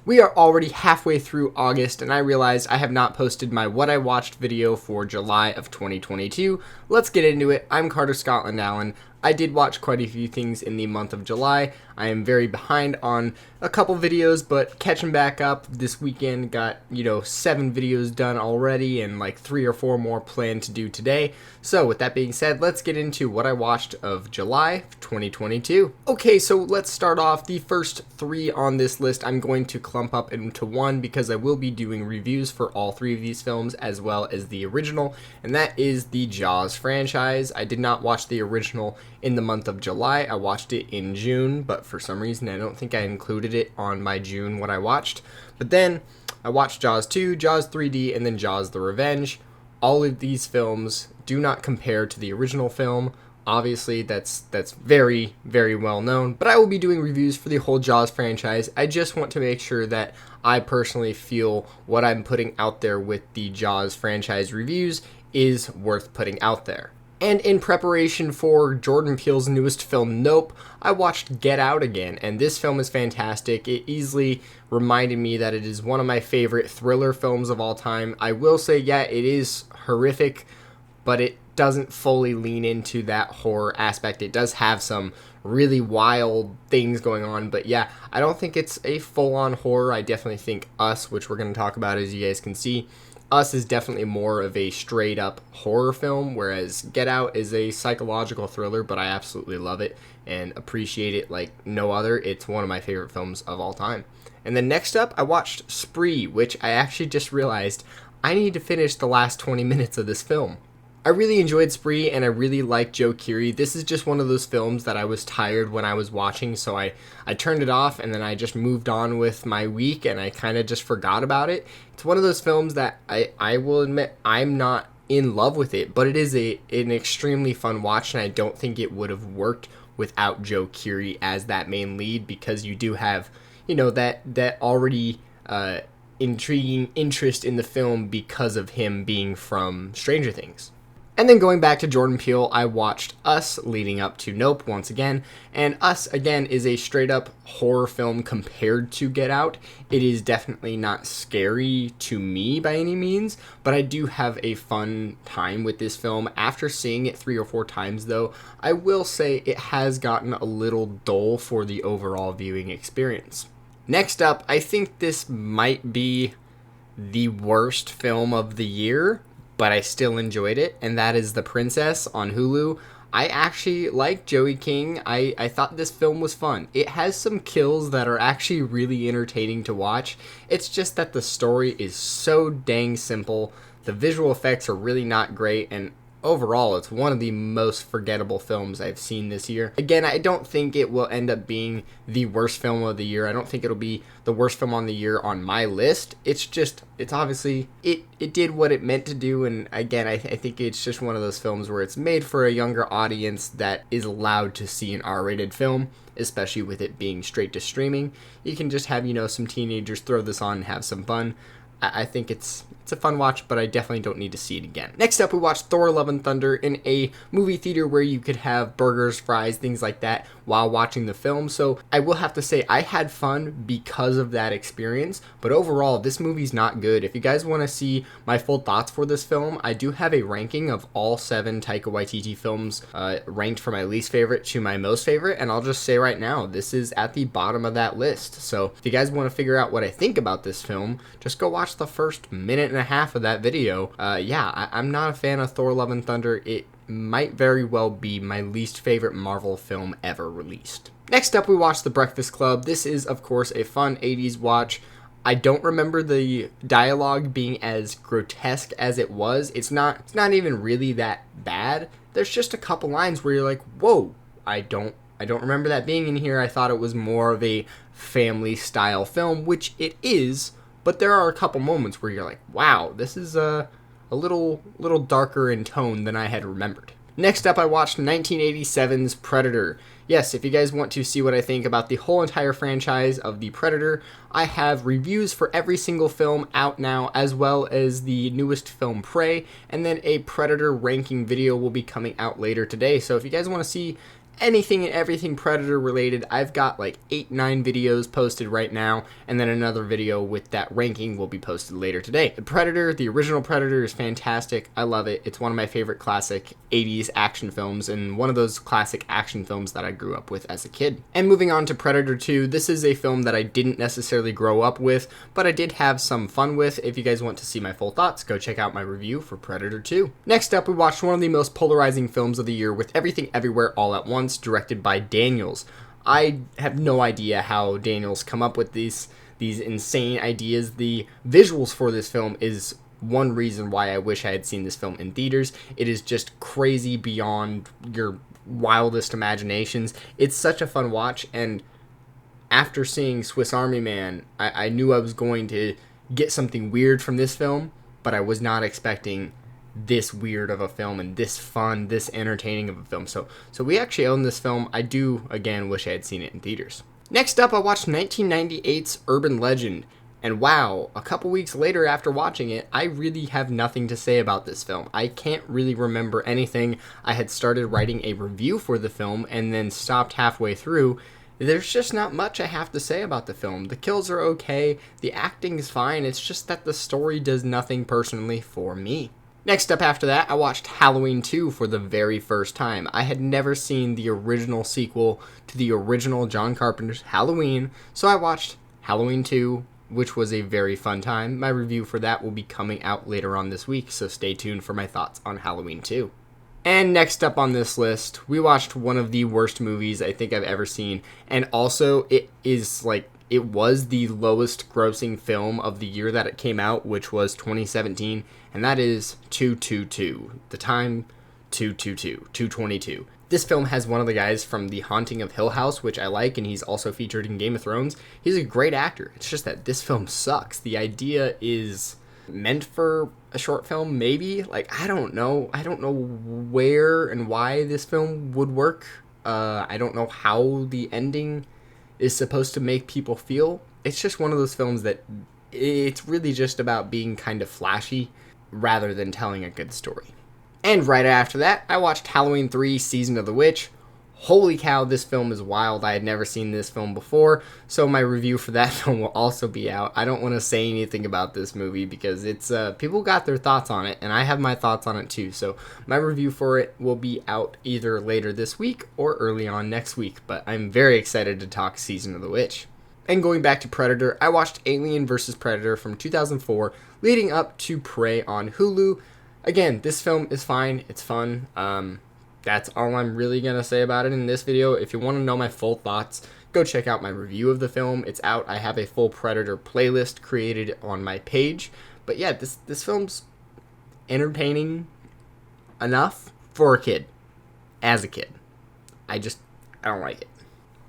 We are already halfway through August, and I realized I have not posted my What I Watched video for July of 2022. Let's get into it. I'm Carter Scotland Allen. I did watch quite a few things in the month of July. I am very behind on a couple videos, but catching back up this weekend. Got, 7 videos done already and like 3 or 4 more planned to do today. So with that being said, let's get into what I watched of July 2022. Okay, so let's start off. The first 3 on this list I'm going to clump up into one because I will be doing reviews for all 3 of these films as well as the original, and that is the Jaws franchise. I did not watch the original in the month of July. I watched it in June, but for some reason I don't think I included it on my June what I watched. But then I watched Jaws 2, Jaws 3D, and then Jaws the Revenge. All of these films do not compare to the original film. Obviously, that's very, very well known, but I will be doing reviews for the whole Jaws franchise. I just want to make sure that I personally feel what I'm putting out there with the Jaws franchise reviews is worth putting out there. And in preparation for Jordan Peele's newest film, Nope, I watched Get Out again, and this film is fantastic. It easily reminded me that it is one of my favorite thriller films of all time. I will say, yeah, it is horrific, but it doesn't fully lean into that horror aspect. It does have some really wild things going on, but yeah, I don't think it's a full-on horror. I definitely think Us, which we're going to talk about as you guys can see, Us is definitely more of a straight-up horror film, whereas Get Out is a psychological thriller, but I absolutely love it and appreciate it like no other. It's one of my favorite films of all time. And then next up, I watched Spree, which I actually just realized I need to finish the last 20 minutes of this film. I really enjoyed Spree, and I really liked Joe Keery. This is just one of those films that I was tired when I was watching, so I turned it off, and then I just moved on with my week, and I kind of just forgot about it. It's one of those films that I will admit I'm not in love with it, but it is an extremely fun watch, and I don't think it would have worked without Joe Keery as that main lead, because you do have, that already intriguing interest in the film because of him being from Stranger Things. And then going back to Jordan Peele, I watched Us leading up to Nope once again. And Us, again, is a straight-up horror film compared to Get Out. It is definitely not scary to me by any means, but I do have a fun time with this film. After seeing it 3 or 4 times, though, I will say it has gotten a little dull for the overall viewing experience. Next up, I think this might be the worst film of the year, but I still enjoyed it, and that is The Princess on Hulu. I actually like Joey King. I thought this film was fun. It has some kills that are actually really entertaining to watch. It's just that the story is so dang simple. The visual effects are really not great, and overall, it's one of the most forgettable films I've seen this year. Again, I don't think it will end up being the worst film of the year. I don't think it'll be the worst film on the year on my list. It's obviously, it did what it meant to do, and again, I think it's just one of those films where it's made for a younger audience that is allowed to see an R-rated film, especially with it being straight to streaming. You can just have, some teenagers throw this on and have some fun. I think it's a fun watch, but I definitely don't need to see it again. Next up, we watched Thor: Love and Thunder in a movie theater where you could have burgers, fries, things like that while watching the film. So I will have to say I had fun because of that experience, but overall, this movie's not good. If you guys want to see my full thoughts for this film, I do have a ranking of all 7 Taika Waititi films ranked from my least favorite to my most favorite, and I'll just say right now, this is at the bottom of that list. So if you guys want to figure out what I think about this film, just go watch the first minute and a half of that video. I'm not a fan of Thor: Love and Thunder. It might very well be my least favorite Marvel film ever released. Next up, we watched The Breakfast Club. This is, of course, a fun 80s watch. I don't remember the dialogue being as grotesque as it was. It's not even really that bad. There's just a couple lines where you're like, whoa, I don't remember that being in here. I thought it was more of a family style film, which it is. But there are a couple moments where you're like, wow, this is a little darker in tone than I had remembered. Next up, I watched 1987's Predator. Yes, if you guys want to see what I think about the whole entire franchise of The Predator, I have reviews for every single film out now, as well as the newest film, Prey, and then a Predator ranking video will be coming out later today. So if you guys want to see anything and everything Predator related. I've got like 8-9 videos posted right now, and then another video with that ranking will be posted later today. The Predator, the original Predator, is fantastic. I love it. It's one of my favorite classic 80s action films, and one of those classic action films that I grew up with as a kid. And moving on to Predator 2, this is a film that I didn't necessarily grow up with, but I did have some fun with. If you guys want to see my full thoughts, go check out my review for Predator 2. Next up, we watched one of the most polarizing films of the year with Everything Everywhere All at Once, directed by Daniels. I have no idea how Daniels come up with these insane ideas. The visuals for this film is one reason why I wish I had seen this film in theaters. It is just crazy beyond your wildest imaginations. It's such a fun watch, and after seeing Swiss Army Man, I knew I was going to get something weird from this film, but I was not expecting this weird of a film and this fun, this entertaining of a film. So we actually own this film. I do, again, wish I had seen it in theaters. Next up, I watched 1998's Urban Legend. And wow, a couple weeks later after watching it, I really have nothing to say about this film. I can't really remember anything. I had started writing a review for the film and then stopped halfway through. There's just not much I have to say about the film. The kills are okay, the acting's fine, it's just that the story does nothing personally for me. Next up after that, I watched Halloween 2 for the very first time. I had never seen the original sequel to the original John Carpenter's Halloween, so I watched Halloween 2, which was a very fun time. My review for that will be coming out later on this week, so stay tuned for my thoughts on Halloween 2. And next up on this list, we watched one of the worst movies I think I've ever seen, and also it was the lowest grossing film of the year that it came out, which was 2017, and that is 222. The time, 222. This film has one of the guys from The Haunting of Hill House, which I like, and he's also featured in Game of Thrones. He's a great actor. It's just that this film sucks. The idea is meant for a short film, maybe? I don't know. I don't know where and why this film would work. I don't know how the ending is supposed to make people feel. It's just one of those films that it's really just about being kind of flashy rather than telling a good story. And right after that, I watched Halloween 3 Season of the Witch. Holy cow, this film is wild. I had never seen this film before, so my review for that film will also be out. I don't want to say anything about this movie because it's people got their thoughts on it, and I have my thoughts on it too, so my review for it will be out either later this week or early on next week, but I'm very excited to talk Season of the Witch. And going back to Predator, I watched Alien vs. Predator from 2004, leading up to Prey on Hulu. Again, this film is fine. It's fun. That's all I'm really going to say about it in this video. If you want to know my full thoughts, go check out my review of the film. It's out. I have a full Predator playlist created on my page. But yeah, this film's entertaining enough for a kid. As a kid. I don't like it.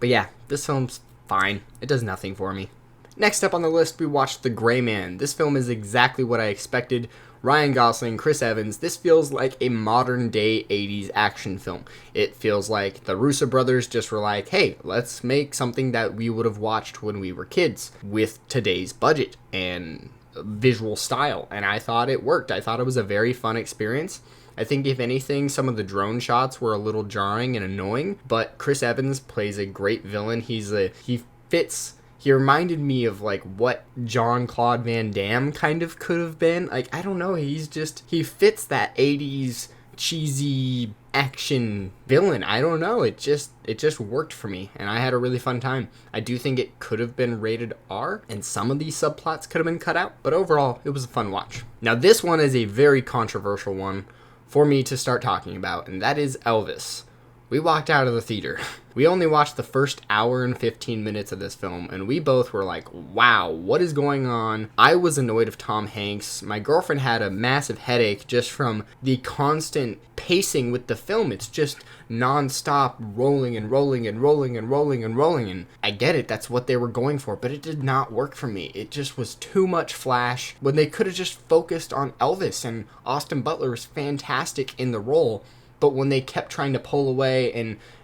But yeah, this film's fine. It does nothing for me. Next up on the list, we watched The Gray Man. This film is exactly what I expected. Ryan Gosling, Chris Evans. This feels like a modern day 80s action film. It feels like the Russo brothers just were like, hey, let's make something that we would have watched when we were kids with today's budget and visual style. And I thought it worked. I thought it was a very fun experience. I think if anything, some of the drone shots were a little jarring and annoying, but Chris Evans plays a great villain. He reminded me of what Jean-Claude Van Damme kind of could have been. I don't know, he fits that 80s cheesy action villain. I don't know, it just worked for me, and I had a really fun time. I do think it could have been rated R, and some of these subplots could have been cut out, but overall, it was a fun watch. Now this one is a very controversial one for me to start talking about, and that is Elvis. We walked out of the theater. We only watched the first hour and 15 minutes of this film, and we both were like, wow, what is going on? I was annoyed of Tom Hanks. My girlfriend had a massive headache just from the constant pacing with the film. It's just non-stop rolling and rolling and rolling and rolling and rolling, and I get it, that's what they were going for, but it did not work for me. It just was too much flash when they could have just focused on Elvis, and Austin Butler was fantastic in the role. But when they kept trying to pull away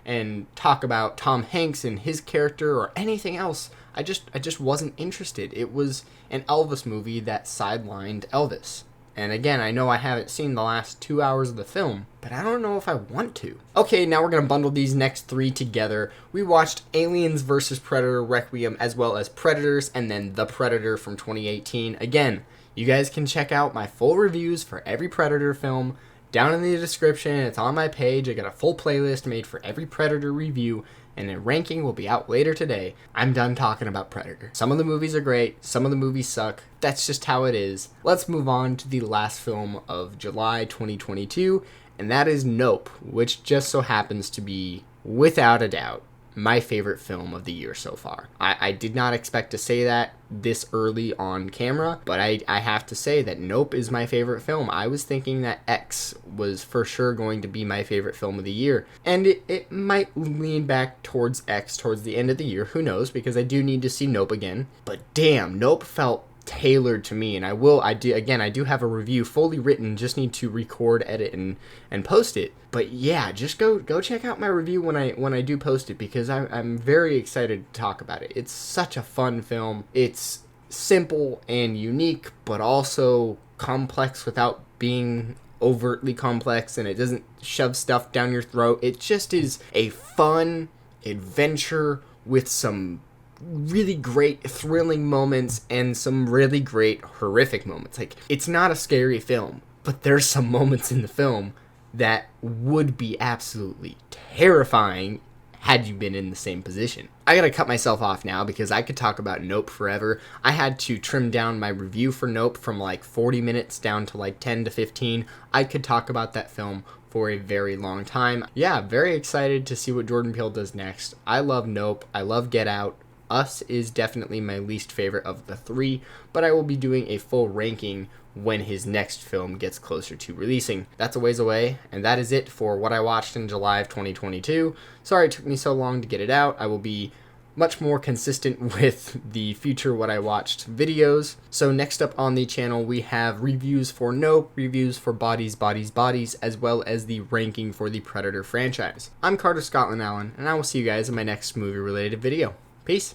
and talk about Tom Hanks and his character or anything else, I just wasn't interested. It was an Elvis movie that sidelined Elvis. And again, I know I haven't seen the last 2 hours of the film, but I don't know if I want to. Okay, now we're going to bundle these next three together. We watched Aliens vs. Predator Requiem, as well as Predators, and then The Predator from 2018. Again, you guys can check out my full reviews for every Predator film down in the description. It's on my page. I got a full playlist made for every Predator review, and a ranking will be out later today. I'm done talking about Predator. Some of the movies are great, some of the movies suck. That's just how it is. Let's move on to the last film of July 2022, and that is Nope, which just so happens to be, without a doubt, my favorite film of the year so far. I did not expect to say that this early on camera, but I have to say that Nope is my favorite film. I was thinking that X was for sure going to be my favorite film of the year, and it might lean back towards X towards the end of the year. Who knows, because I do need to see Nope again. But damn, Nope felt tailored to me, and I do have a review fully written, just need to record, edit, and post it. But yeah, just go check out my review when I do post it, because I'm very excited to talk about it. It's such a fun film. It's simple and unique, but also complex without being overtly complex, and it doesn't shove stuff down your throat. It just is a fun adventure with some really great thrilling moments and some really great horrific moments. Like, it's not a scary film, but there's some moments in the film that would be absolutely terrifying had you been in the same position. I gotta cut myself off now because I could talk about Nope forever. I had to trim down my review for Nope from like 40 minutes down to like 10 to 15. I could talk about that film for a very long time. Yeah, very excited to see what Jordan Peele does next. I love Nope. I love Get Out. Us is definitely my least favorite of the three, but I will be doing a full ranking when his next film gets closer to releasing. That's a ways away, and that is it for what I watched in July of 2022. Sorry it took me so long to get it out. I will be much more consistent with the future what I watched videos. So next up on the channel, we have reviews for Nope, reviews for Bodies, as well as the ranking for the Predator franchise. I'm Carter Scotland Allen, and I will see you guys in my next movie-related video. Peace.